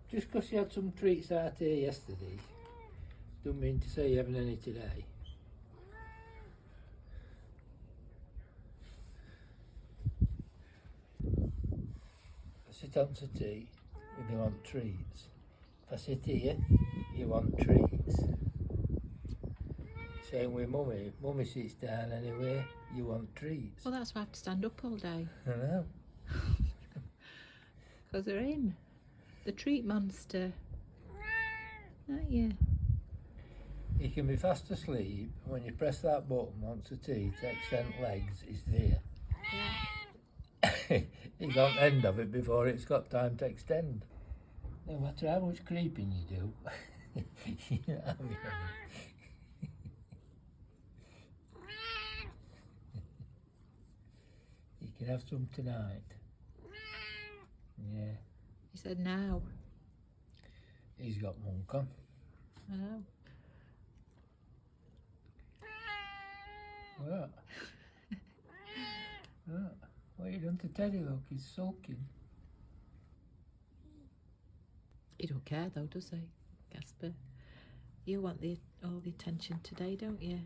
Just because you had some treats out here yesterday, don't mean to say you haven't any today. I sit on to tea, if you want treats. If I sit here, you want treats. Same with Mummy. If Mummy sits down anywhere, you want treats. Well, that's why I have to stand up all day. I know. Because they're in. The treat monster. Aren't you? You can be fast asleep, and when you press that button once the tea to extend legs is there. Yeah. You got the end of it before it's got time to extend. No matter how much creeping you do, you know what I mean? You can have some tonight. Yeah. He said now. He's got monk on. I know. What? What? What you done to Teddy? Look, he's sulking. He don't care though, does he, Casper? You want all the attention today, don't you?